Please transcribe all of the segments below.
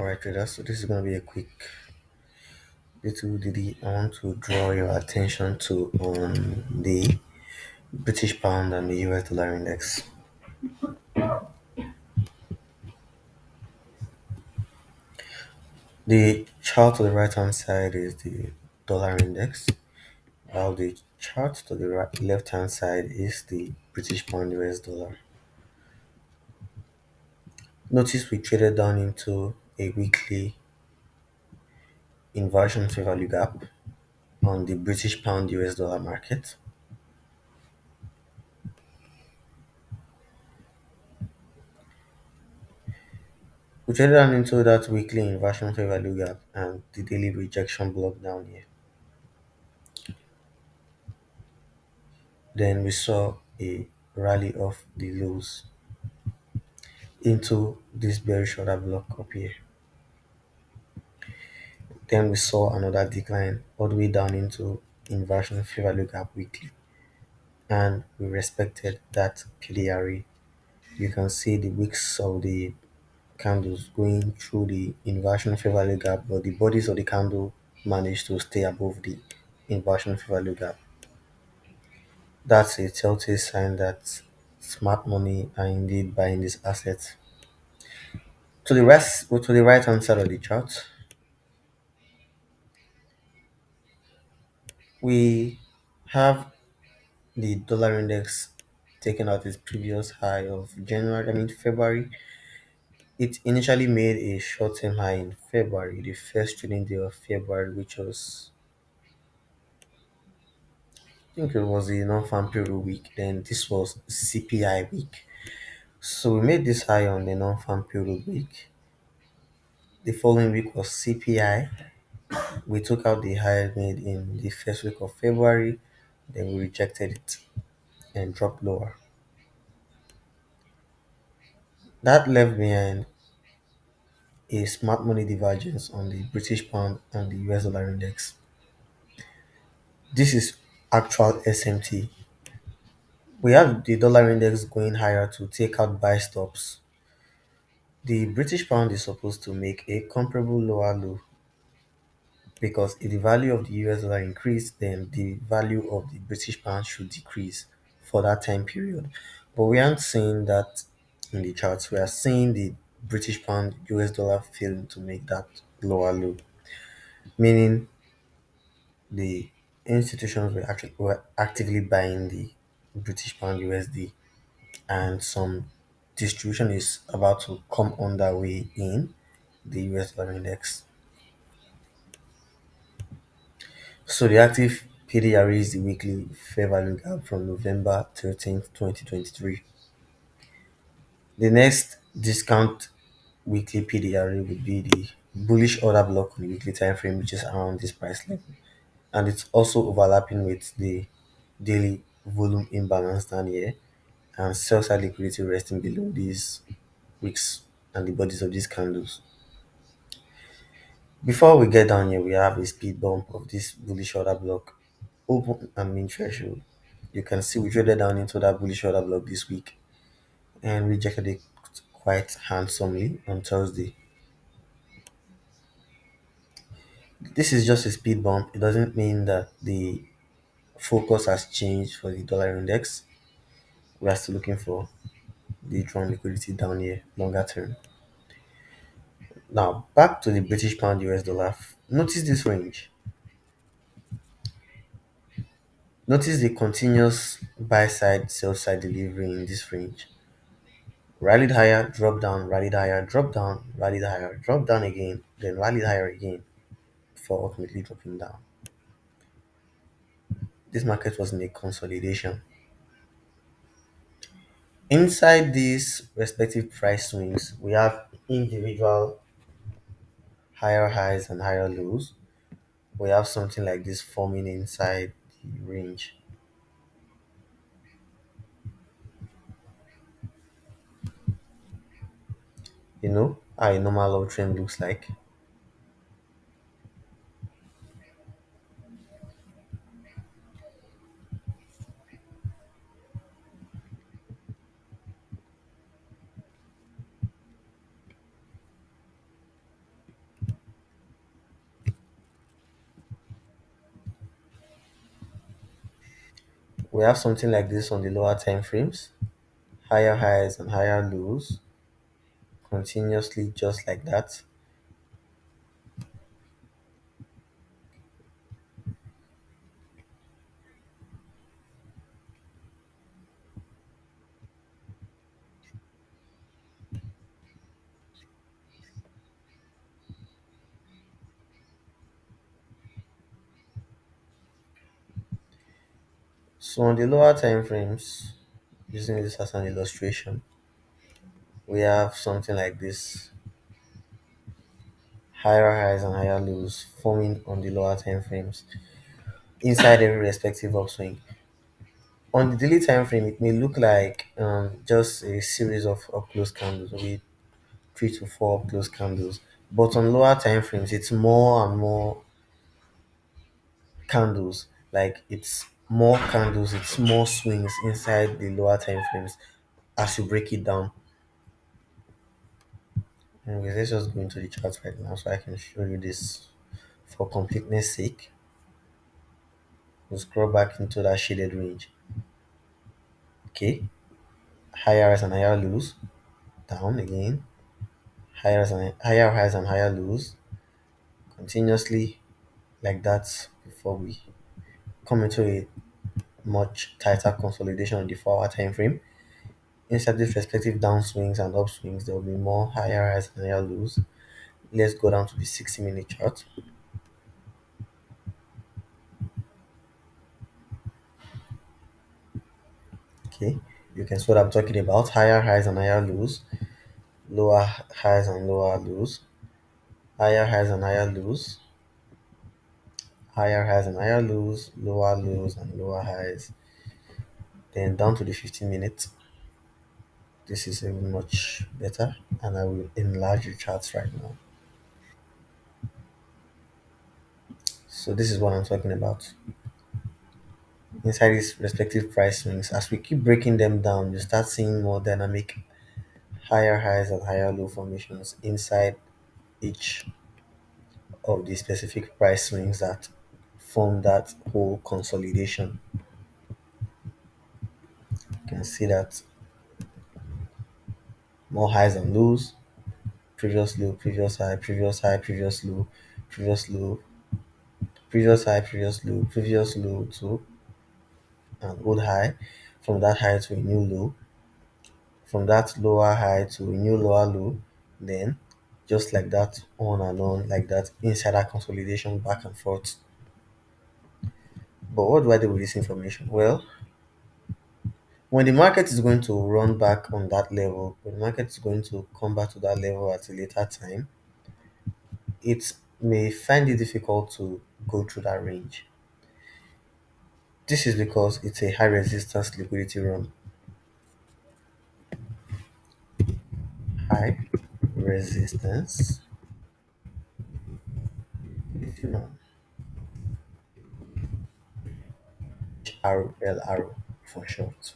Alright, traders. So this is going to be a quick little diddy. I want to draw your attention to the British pound and the US dollar index. The chart to the right hand side is the dollar index, while the chart to the left hand side is the British pound US dollar. Notice we traded down into a weekly inversion fair value gap on the British pound US dollar market. We traded down into that weekly inversion fair value gap and the daily rejection block down here. Then we saw a rally of the lows into this bearish order block up here. Then we saw another decline all the way down into inversion fair value gap weekly, and we respected that PDRE. You can see the wicks of the candles going through the inversion fair value gap, but the bodies of the candle managed to stay above the inversion fair value gap. That's a telltale sign that smart money are indeed buying this asset. To the right hand side of the chart, we have the dollar index taking out its previous high of February. It initially made a short term high in February, the first trading day of February, which was, I think it was the non farm payroll week. Then this was CPI week. So we made this high on the non farm payroll week. The following week was CPI. We took out the high made in the first week of February, then we rejected it and dropped lower. That left behind a smart money divergence on the British pound and the US dollar index. This is actual SMT. We have the dollar index going higher to take out buy stops. The British pound is supposed to make a comparable lower low because if the value of the US dollar increased, then the value of the British pound should decrease for that time period. But we aren't seeing that in the charts. We are seeing the British pound US dollar failing to make that lower low, meaning the institutions were actively buying the British pound USD, and some distribution is about to come on their way in the US dollar index. So the active PDR is the weekly fair value gap from November 13th, 2023. The next discount weekly PDR would be the bullish order block on the weekly time frame, which is around this price level. And it's also overlapping with the daily volume imbalance down here and sell side liquidity resting below these wicks and the bodies of these candles. Before we get down here, we have a speed bump of this bullish order block, open and mean threshold. You can see we traded down into that bullish order block this week and rejected it quite handsomely on Thursday. This is just a speed bump. It doesn't mean that the focus has changed for the dollar index. We are still looking for the drawn liquidity down here longer term. Now back to the British pound US dollar. Notice this range. Notice the continuous buy side, sell side delivery in this range. Rallied higher, drop down, rallied higher, drop down, rallied higher, drop down again, then rallied higher again before ultimately dropping down. This market was in a consolidation. Inside these respective price swings, we have individual higher highs and higher lows. We have something like this forming inside the range. You know how a normal uptrend looks like. We have something like this on the lower time frames, higher highs and higher lows continuously just like that. So on the lower time frames, using this as an illustration, we have something like this, higher highs and higher lows forming on the lower time frames inside every respective upswing. On the daily time frame, it may look like just a series of up close candles, maybe 3 to 4 up close candles. But on lower time frames, it's more and more candles. Like it's more candles, it's more swings inside the lower time frames as you break it down. Anyways, let's just go into the chart right now so I can show you this for completeness sake. We'll scroll back into that shaded range. Okay, higher highs and higher lows, down again, higher highs and higher lows, continuously like that before we come into a much tighter consolidation on the 4 hour time frame. Inside these respective downswings and upswings, there will be more higher highs and higher lows. Let's go down to the 60-minute chart. Okay, you can see what I'm talking about, higher highs and higher lows, lower highs and lower lows, higher highs and higher lows, higher highs and higher lows and lower highs. Then down to the 15 minutes. This is even much better, and I will enlarge the charts right now. So this is what I'm talking about. Inside these respective price swings, as we keep breaking them down, you start seeing more dynamic higher highs and higher low formations inside each of the specific price swings that form that whole consolidation. You can see that more highs and lows, previous low, previous high, previous high, previous low, previous high, previous low to an old high, from that high to a new low, from that lower high to a new lower low, then just like that, on and on, like that, inside that consolidation back and forth. But what do I do with this information? Well, when the market is going to run back on that level, when the market is going to come back to that level at a later time, it may find it difficult to go through that range. This is because it's a high resistance liquidity run. High resistance liquidity run. HRLR for short.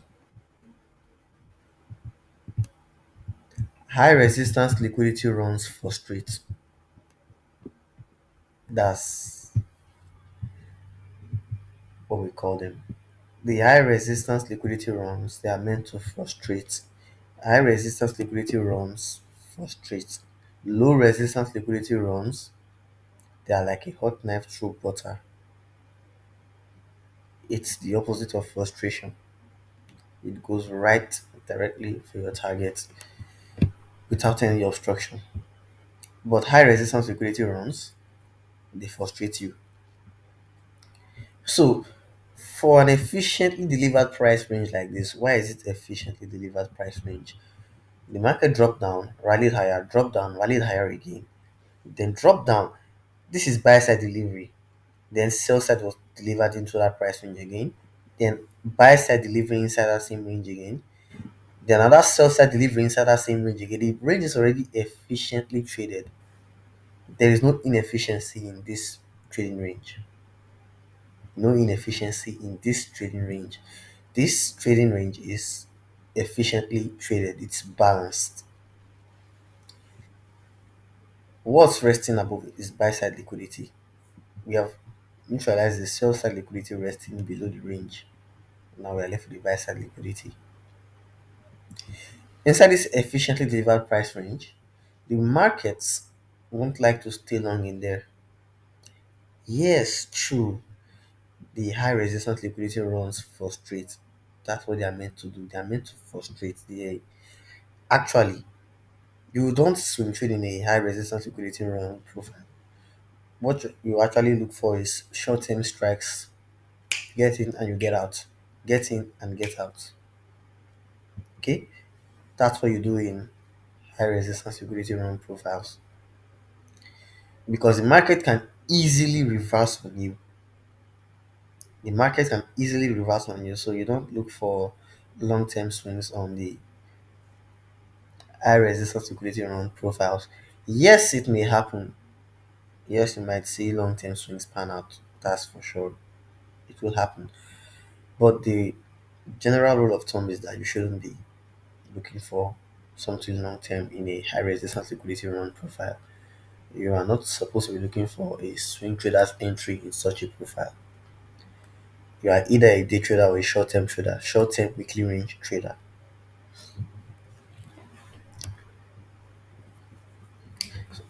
High resistance liquidity runs frustrate. That's what we call them. The high resistance liquidity runs, they are meant to frustrate. High resistance liquidity runs frustrate. Low resistance liquidity runs, they are like a hot knife through butter. It's the opposite of frustration. It goes right directly for your target without any obstruction. But high resistance liquidity runs, they frustrate you. So, for an efficiently delivered price range like this, why is it efficiently delivered price range? The market dropped down, rallied higher, dropped down, rallied higher again, then dropped down. This is buy side delivery. Then sell side was delivered into that price range again. Then buy side delivery inside that same range again. Then another sell side delivery inside that same range again. The range is already efficiently traded. There is no inefficiency in this trading range. No inefficiency in this trading range. This trading range is efficiently traded, it's balanced. What's resting above it is buy side liquidity. We have neutralized the sell side liquidity resting below the range. Now we are left with the buy side liquidity. Inside this efficiently delivered price range, the markets won't like to stay long in there. Yes, true. The high resistance liquidity runs frustrate. That's what they are meant to do. They are meant to frustrate. They actually you don't swing trade in a high resistance liquidity run profile. What you actually look for is short term strikes. Get in and you get out. Get in and get out. Okay, that's what you do in high resistance liquidity run profiles because the market can easily reverse on you. The market can easily reverse on you, so you don't look for long term swings on the high resistance liquidity run profiles. Yes, it may happen. Yes, you might see long term swings pan out. That's for sure. It will happen. But the general rule of thumb is that you shouldn't be looking for something long term in a high resistance liquidity run profile. You are not supposed to be looking for a swing trader's entry in such a profile. You are either a day trader or a short term trader, short term weekly range trader.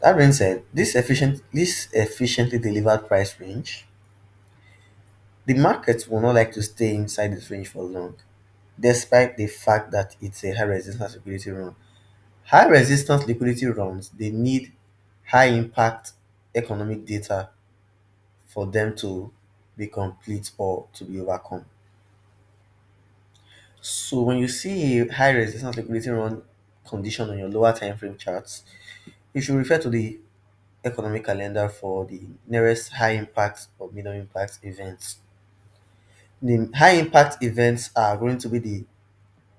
That being said, this efficiently delivered price range, the market will not like to stay inside this range for long, despite the fact that it's a high resistance liquidity run. High resistance liquidity runs they need high impact economic data for them to be complete or to be overcome. So when you see a high resistance liquidity run condition on your lower time frame charts, you should refer to the economic calendar for the nearest high impact or medium impact events. The high impact events are going to be the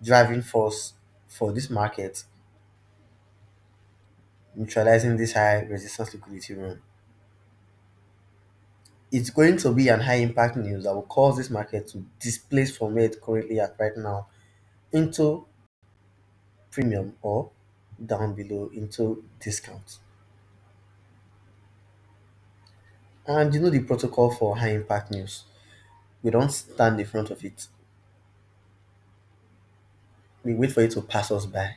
driving force for this market, neutralizing this high resistance liquidity run. It's going to be an high impact news that will cause this market to displace from where it's currently at right now into premium or down below into discount. And you know the protocol for high impact news. We don't stand in front of it. We wait for it to pass us by.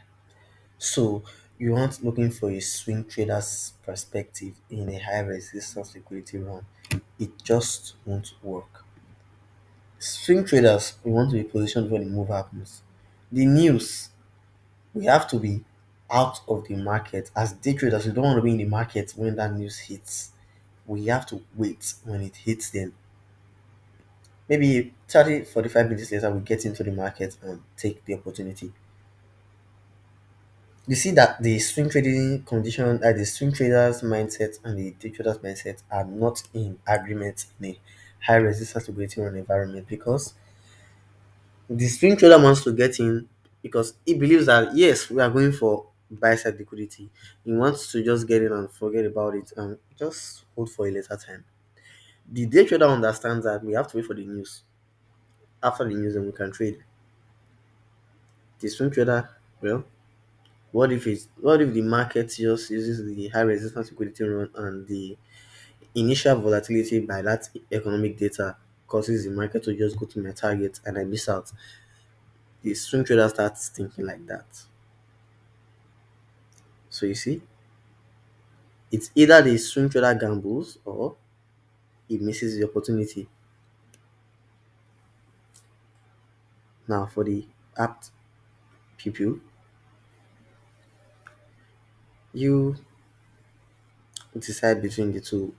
So you aren't looking for a swing trader's perspective in a high resistance liquidity run. It just won't work. Swing traders, we want to be positioned when the move happens. The news, we have to be out of the market. As day traders, we don't want to be in the market when that news hits. We have to wait when it hits them. Maybe 30, 45 minutes later, we get into the market and take the opportunity. You see that the swing trading condition, the swing traders mindset and the day traders mindset are not in agreement in a high resistance liquidity run environment because the swing trader wants to get in because he believes that yes, we are going for buy side liquidity. He wants to just get in and forget about it and just hold for a later time. The day trader understands that we have to wait for the news. After the news, then we can trade. The swing trader, well, what if the market just uses the high resistance liquidity run and the initial volatility by that economic data causes the market to just go to my target and I miss out? The swing trader starts thinking like that. So you see, it's either the swing trader gambles or he misses the opportunity. Now for the apt pupil, you decide between the two.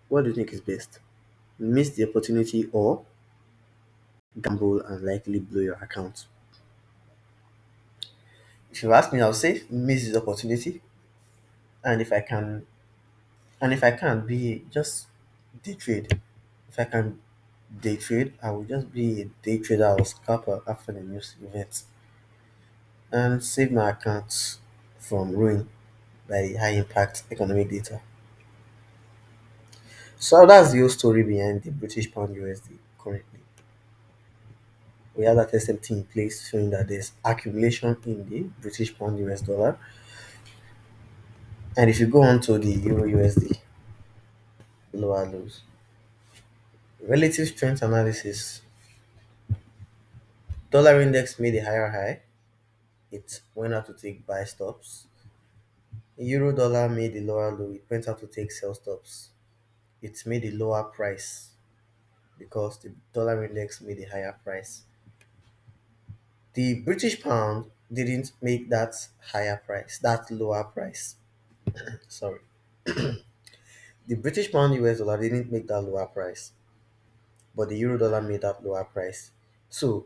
What do you think is best? Miss the opportunity or gamble and likely blow your account? If you ask me, I'll say miss the opportunity, and if I can't be just day trade. If I can day trade, I will just be a day trader or scalper after the news event and save my accounts from ruin by high impact economic data. So that's the whole story behind the British pound USD currently. We have that SMT in place showing that there's accumulation in the British pound US dollar. And if you go on to the Euro USD, lower lows, relative strength analysis Dollar index made a higher high. It went out to take buy stops. Euro dollar made a lower low. It went out to take sell stops. It made a lower price because the dollar index made a higher price. The British pound didn't make that higher price, that lower price. Sorry. The British pound US dollar didn't make that lower price, but the euro dollar made that lower price. So,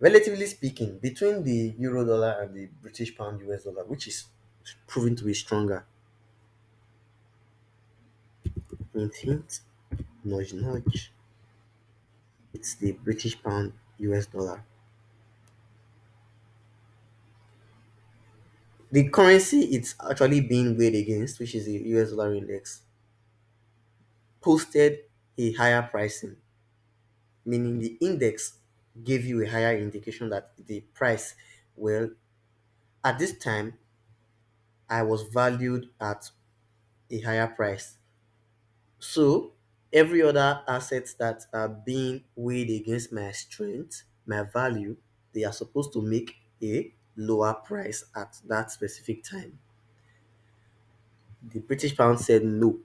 relatively speaking, between the euro dollar and the British pound US dollar, which is proven to be stronger, hint, hint, nudge, nudge, it's the British pound US dollar. The currency it's actually being weighed against, which is the US dollar index, posted a higher pricing, meaning the index gave you a higher indication that the price, well, at this time, I was valued at a higher price. So, every other assets that are being weighed against my strength, my value, they are supposed to make a lower price at that specific time. The British pound said no,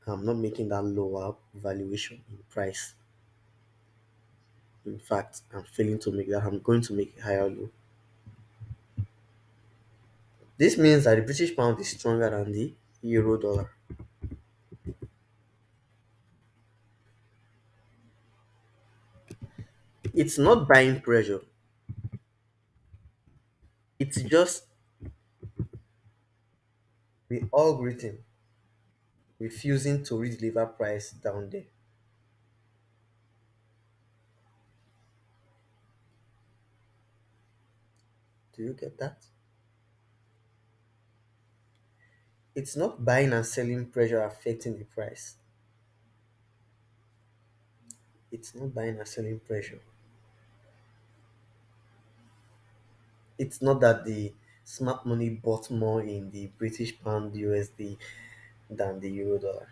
I'm not making that lower valuation in price. In fact, I'm failing to make that. I'm going to make a higher low. This means that the British pound is stronger than the euro dollar. It's not buying pressure, it's just the algorithm refusing to redeliver price down there. Do you get that? It's not buying and selling pressure affecting the price. It's not buying and selling pressure. It's not that the smart money bought more in the British pound USD than the euro dollar.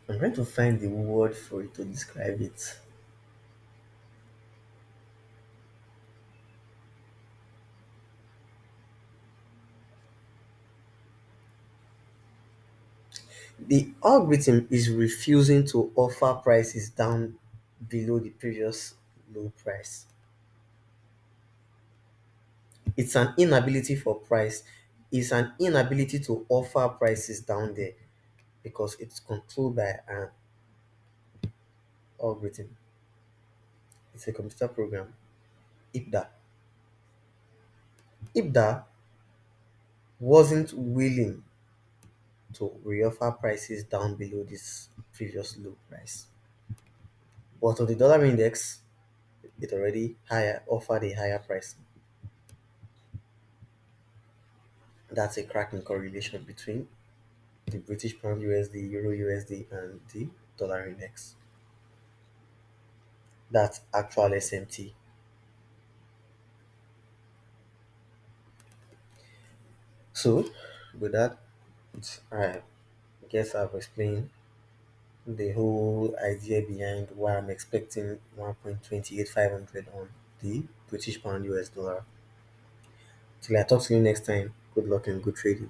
I'm trying to find the word for it to describe it. The algorithm is refusing to offer prices down below the previous low price. It's an inability for price. It's an inability to offer prices down there because it's controlled by an algorithm. It's a computer program. IPDA. IPDA wasn't willing to reoffer prices down below this previous low price. But on the dollar index, it already higher offered a higher price. That's a cracking correlation between the British pound USD, Euro USD, and the dollar index. That's actual SMT. So, with that, I guess I've explained the whole idea behind why I'm expecting 1.28500 on the British pound US dollar. Till I talk to you next time, good luck and good trading.